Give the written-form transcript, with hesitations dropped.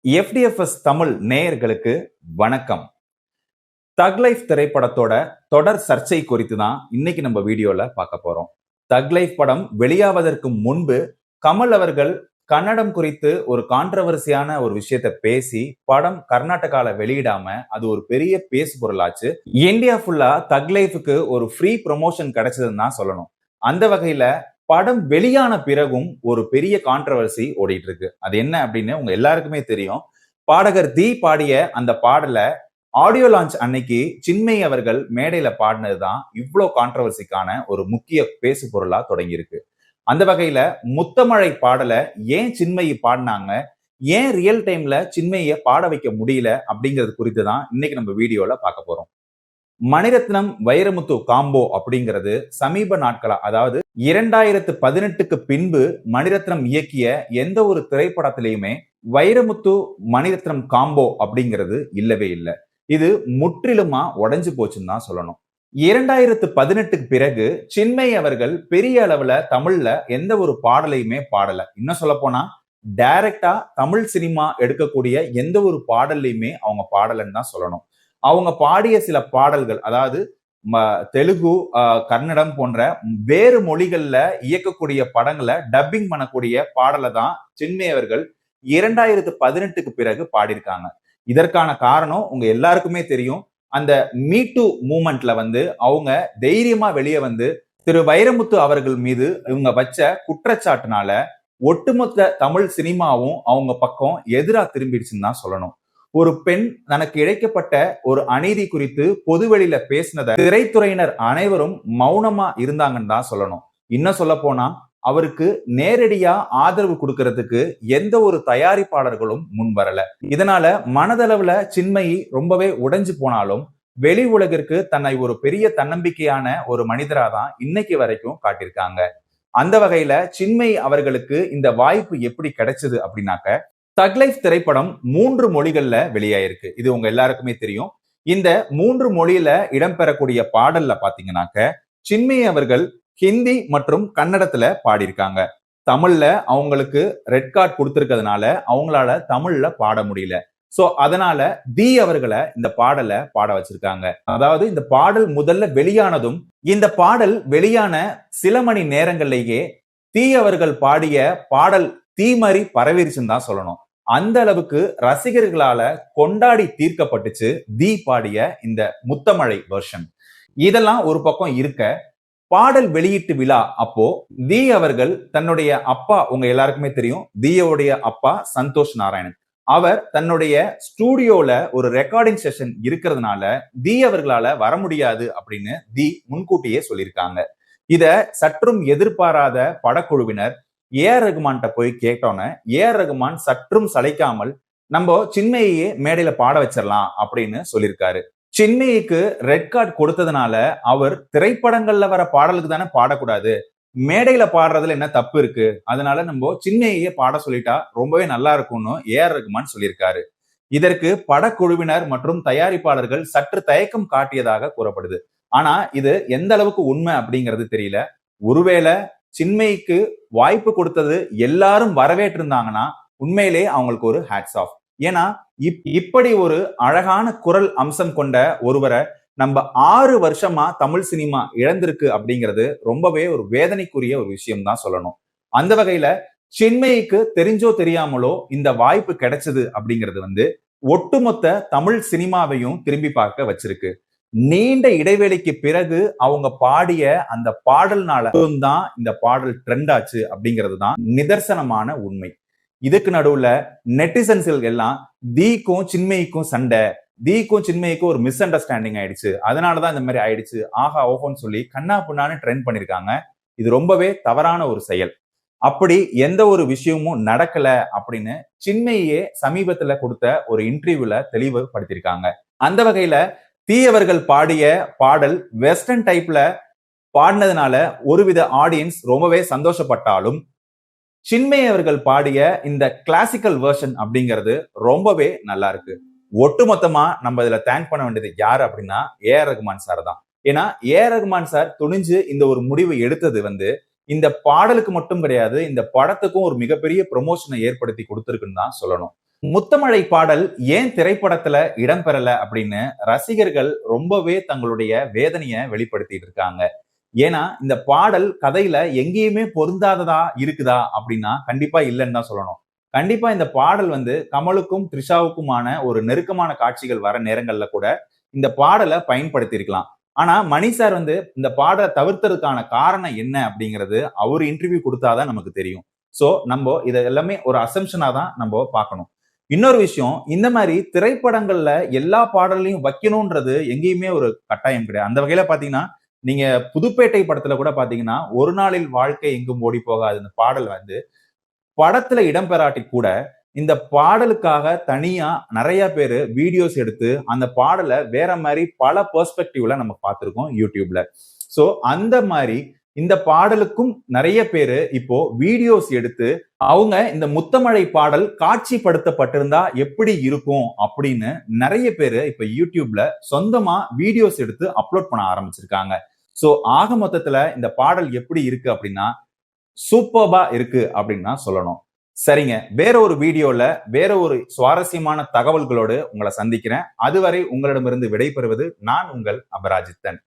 FDFS Tamil நேயர்களுக்கு வணக்கம். தக் லைஃப் திரைப்படத்தோட தொடர் சர்ச்சை குறித்து தான் இன்னைக்கு நம்ம வீடியோல பார்க்க போறோம். தக் லைஃப் படம் வெளியாவதற்கு முன்பு கமல் அவர்கள் கன்னடம் குறித்து ஒரு கான்ட்ரவர்சியான ஒரு விஷயத்தை பேசி படம் கர்நாடகால வெளியிடாம அது ஒரு பெரிய பேசு பொருளாச்சு. இந்தியா ஃபுல்லா தக் லைஃபுக்கு ஒரு ஃப்ரீ ப்ரொமோஷன் கிடைச்சதுன்னு தான் சொல்லணும். அந்த வகையில படம் வெளியான பிறகும் ஒரு பெரிய கான்ட்ரவர்சி ஓடிட்டு இருக்கு. அது என்ன அப்படின்னு உங்க எல்லாருக்குமே தெரியும். பாடகர் தி பாடிய அந்த பாடல ஆடியோ லான்ச் அன்னைக்கு சின்மயி அவர்கள் மேடையில பாடினதுதான் இவ்வளவு கான்ட்ரவர்சிக்கான ஒரு முக்கிய பேசு பொருளா தொடங்கி இருக்கு. அந்த வகையில முத்தமழை பாடல ஏன் சின்மயி பாடினாங்க, ஏன் ரியல் டைம்ல சின்மயிய பாட வைக்க முடியல அப்படிங்கிறது குறித்து தான் இன்னைக்கு நம்ம வீடியோல பார்க்க போறோம். மணிரத்னம் வைரமுத்து காம்போ அப்படிங்கிறது சமீப நாட்களா, அதாவது 2018க்கு பின்பு மணிரத்னம் இயக்கிய எந்த ஒரு திரைப்படத்திலையுமே வைரமுத்து மணிரத்னம் காம்போ அப்படிங்கிறது இல்லவே இல்லை. இது முற்றிலுமா உடைஞ்சு போச்சுன்னு தான் சொல்லணும். 2018க்கு பிறகு சின்மயி அவர்கள் பெரிய அளவுல தமிழ்ல எந்த ஒரு பாடலையுமே பாடல. இன்னும் சொல்ல போனா டைரக்டா தமிழ் சினிமா எடுக்கக்கூடிய எந்த ஒரு பாடல்லையுமே அவங்க பாடலன்னு தான் சொல்லணும். அவங்க பாடிய சில பாடல்கள், அதாவது தெலுங்கு, கன்னடம் போன்ற வேறு மொழிகள்ல இயக்கக்கூடிய படங்களை டப்பிங் பண்ணக்கூடிய பாடலை தான் சின்மயி அவர்கள் 2018க்கு பிறகு பாடியிருக்காங்க. இதற்கான காரணம் உங்க எல்லாருக்குமே தெரியும். அந்த மீ டூ மூமெண்ட்ல அவங்க தைரியமா வெளியே திரு வைரமுத்து அவர்கள் மீது இவங்க வச்ச குற்றச்சாட்டுனால ஒட்டுமொத்த தமிழ் சினிமாவும் அவங்க பக்கம் எதிரா திரும்பிடுச்சுன்னு தான் சொல்லணும். ஒரு பெண் தனக்கு இழைக்கப்பட்ட ஒரு அநீதி குறித்து பொதுவெளியில பேசினத திரைத்துறையினர் அனைவரும் மௌனமா இருந்தாங்கன்னு தான் சொல்லணும். இன்னும் சொல்ல போனா அவருக்கு நேரடியா ஆதரவு கொடுக்கறதுக்கு எந்த ஒரு தயாரிப்பாளர்களும் முன் வரல. இதனால மனதளவுல சின்மயி ரொம்பவே உடைஞ்சு போனாலும் வெளி உலகிற்கு தன்னை ஒரு பெரிய தன்னம்பிக்கையான ஒரு மனிதரா தான் இன்னைக்கு வரைக்கும் காட்டியிருக்காங்க. அந்த வகையில சின்மயி அவர்களுக்கு இந்த வாய்ப்பு எப்படி கிடைச்சது அப்படின்னாக்க, தக் லைஃப் திரைப்படம் 3 மொழிகள்ல வெளியாயிருக்கு. இது உங்க எல்லாருக்குமே தெரியும். இந்த 3 மொழியில இடம்பெறக்கூடிய பாடல்ல பாத்தீங்கன்னாக்க சின்மயி அவர்கள் ஹிந்தி மற்றும் கன்னடத்துல பாடியிருக்காங்க. தமிழ்ல அவங்களுக்கு ரெட் கார்டு கொடுத்திருக்கிறதுனால அவங்களால தமிழ்ல பாட முடியல. சோ அதனால தி அவர்களை இந்த பாடலை பாட வச்சிருக்காங்க. அதாவது இந்த பாடல் முதல்ல வெளியானதும் இந்த பாடல் வெளியான சில மணி நேரங்கள்லேயே தி அவர்கள் பாடிய பாடல் தீ மாதிரி பரவிருச்சுன்னு தான் சொல்லணும். அந்த அளவுக்கு ரசிகர்களால கொண்டாடி தீர்க்கப்பட்டுச்சு தி பாடிய இந்த முத்தமழை வெர்ஷன். இதெல்லாம் ஒரு பக்கம் இருக்க, பாடல் வெளியீட்டு விழா அப்போ தி அவர்கள் தன்னுடைய அப்பா, உங்க எல்லாருக்குமே தெரியும் தியோடைய அப்பா சந்தோஷ் நாராயணன், அவர் தன்னுடைய ஸ்டூடியோல ஒரு ரெக்கார்டிங் செஷன் இருக்கிறதுனால தி அவர்களால வர முடியாது அப்படின்னு தி முன்கூட்டியே சொல்லியிருக்காங்க. இத சற்றும் எதிர்பாராத படக்குழுவினர் AR ரகுமான்கிட்ட போய் கேட்டோன்னு AR ரகுமான் சற்றும் சளைக்காமல் நம்ம சின்மயியே மேடையில பாட வச்சிடலாம் அப்படின்னு சொல்லியிருக்காரு. சின்மயிக்கு ரெட் கார்டு கொடுத்ததுனால அவர் திரைப்படங்கள்ல வர பாடலுக்கு தானே பாடக்கூடாது, மேடையில பாடுறதுல என்ன தப்பு இருக்கு, அதனால நம்ம சின்மயியே பாட சொல்லிட்டா ரொம்பவே நல்லா இருக்கும்னு AR ரகுமான் சொல்லியிருக்காரு. இதற்கு படக்குழுவினர் மற்றும் தயாரிப்பாளர்கள் சற்று தயக்கம் காட்டியதாக கூறப்படுது. ஆனா இது எந்த அளவுக்கு உண்மை அப்படிங்கிறது தெரியல. ஒருவேளை சின்மயிக்கு வாய்ப்பு கொடுத்தது எல்லாரும் வரவேற்றிருந்தாங்கன்னா உண்மையிலே அவங்களுக்கு ஒரு ஹேட்ஸ் ஆஃப். ஏன்னா இப்படி ஒரு அழகான குரல் அம்சம் கொண்ட ஒருவரை நம்ம 6 வருஷமா தமிழ் சினிமா இழந்திருக்கு அப்படிங்கிறது ரொம்பவே ஒரு வேதனைக்குரிய ஒரு விஷயம் தான் சொல்லணும். அந்த வகையில சின்மயிக்கு தெரிஞ்சோ தெரியாமலோ இந்த வாய்ப்பு கிடைச்சது அப்படிங்கிறது ஒட்டுமொத்த தமிழ் சினிமாவையும் திரும்பி பார்க்க வச்சிருக்கு. நீண்ட இடைவெளிக்கு பிறகு அவங்க பாடிய அந்த பாடல்னால தான் இந்த பாடல் ட்ரெண்ட் ஆச்சு அப்படிங்கிறது தான் நிதர்சனமான உண்மை. இதுக்கு நடுவுல நெட்டிசன்ஸ்கள் எல்லாம் தீக்கும் சின்மயிக்கும் சண்டை, தீக்கும் சின்மயிக்கும் ஒரு மிஸ் அண்டர்ஸ்டாண்டிங் ஆயிடுச்சு, அதனாலதான் இந்த மாதிரி ஆயிடுச்சு, ஆஹா ஓஹோன்னு சொல்லி கண்ணா புண்ணான்னு ட்ரெண்ட் பண்ணிருக்காங்க. இது ரொம்பவே தவறான ஒரு செயல். அப்படி எந்த ஒரு விஷயமும் நடக்கல அப்படின்னு சின்மயியே சமீபத்துல கொடுத்த ஒரு இன்டர்வியூல தெளிவுபடுத்திருக்காங்க. அந்த வகையில தி அவர்கள் பாடிய பாடல் வெஸ்டர்ன் டைப்ல பாடினதுனால ஒருவித ஆடியன்ஸ் ரொம்பவே சந்தோஷப்பட்டாலும் சின்மயி அவர்கள் பாடிய இந்த கிளாசிக்கல் வெர்ஷன் அப்படிங்கிறது ரொம்பவே நல்லா இருக்கு. ஒட்டுமொத்தமா நம்ம இதுல தேங்க் பண்ண வேண்டியது யாரு அப்படின்னா AR ரகுமான் சார் தான். ஏன்னா AR ரகுமான் சார் துணிஞ்சு இந்த ஒரு முடிவு எடுத்தது இந்த பாடலுக்கு மட்டும் கிடையாது, இந்த படத்துக்கும் ஒரு மிகப்பெரிய ப்ரொமோஷனை ஏற்படுத்தி கொடுத்திருக்குன்னு தான் சொல்லணும். முத்தமழை பாடல் ஏன் திரைப்படத்துல இடம்பெறல அப்படின்னு ரசிகர்கள் ரொம்பவே தங்களுடைய வேதனையை வெளிப்படுத்திட்டு இருக்காங்க. ஏன்னா இந்த பாடல் கதையில எங்கேயுமே பொருந்தாததா இருக்குதா அப்படின்னா கண்டிப்பா இல்லைன்னு தான் சொல்லணும். கண்டிப்பா இந்த பாடல் கமலுக்கும் த்ரிஷாவுக்குமான ஒரு நெருக்கமான காட்சிகள் வர நேரங்கள்ல கூட இந்த பாடலை பயன்படுத்தி இருக்கலாம். ஆனா மணி சார் இந்த பாடலை தவிர்த்ததுக்கான காரணம் என்ன அப்படிங்கிறது அவர் இன்டர்வியூ கொடுத்தாதான் நமக்கு தெரியும். சோ நம்ம இதை எல்லாமே ஒரு அசம்ஷனா தான் நம்ம பார்க்கணும். இன்னொரு விஷயம், இந்த மாதிரி திரைப்படங்கள்ல எல்லா பாடலையும் வைக்கணும்ன்றது எங்கேயுமே ஒரு கட்டாயம் கிடையாது. அந்த வகையில பாத்தீங்கன்னா, நீங்க புதுப்பேட்டை படத்துல கூட பாத்தீங்கன்னா, "ஒரு நாளில் வாழ்க்கை எங்கும் ஓடி போகாது" இந்த பாடல் படத்துல இடம்பெறாட்டி கூட, இந்த பாடலுக்காக தனியா நெறைய பேரு வீடியோஸ் எடுத்து, அந்த பாடல வேற மாரி பல பெர்ஸ்பெக்டிவ்ல நம்ம பார்த்திருக்கோம் YouTubeல. சோ அந்த மாரி இந்த பாடலுக்கும் நெறைய பேரு இப்போ வீடியோஸ் எடுத்து, அவங்க இந்த முத்தமழை பாடல் காட்சிப்படுத்தப்பட்டிருந்தா எப்படி இருக்கும் அப்படின்னு நெறைய பேரு இப்ப YouTubeல சொந்தமா வீடியோஸ் எடுத்து அப்லோட் பண்ண ஆரம்பிச்சிருக்காங்க. சோ ஆக மொத்தத்துல இந்த பாடல் எப்படி இருக்கு அப்படின்னா, சூப்பர்பா இருக்கு அப்படின்னு தான் சொல்லணும். சரிங்க. வேற ஒரு வீடியோல வேற ஒரு சுவாரஸ்யமான தகவல்களோடு உங்கள சந்திக்கிறேன். அதுவரை உங்களிடமிருந்து விடைபெறுவது நான் உங்கள் அபராஜித்தன்.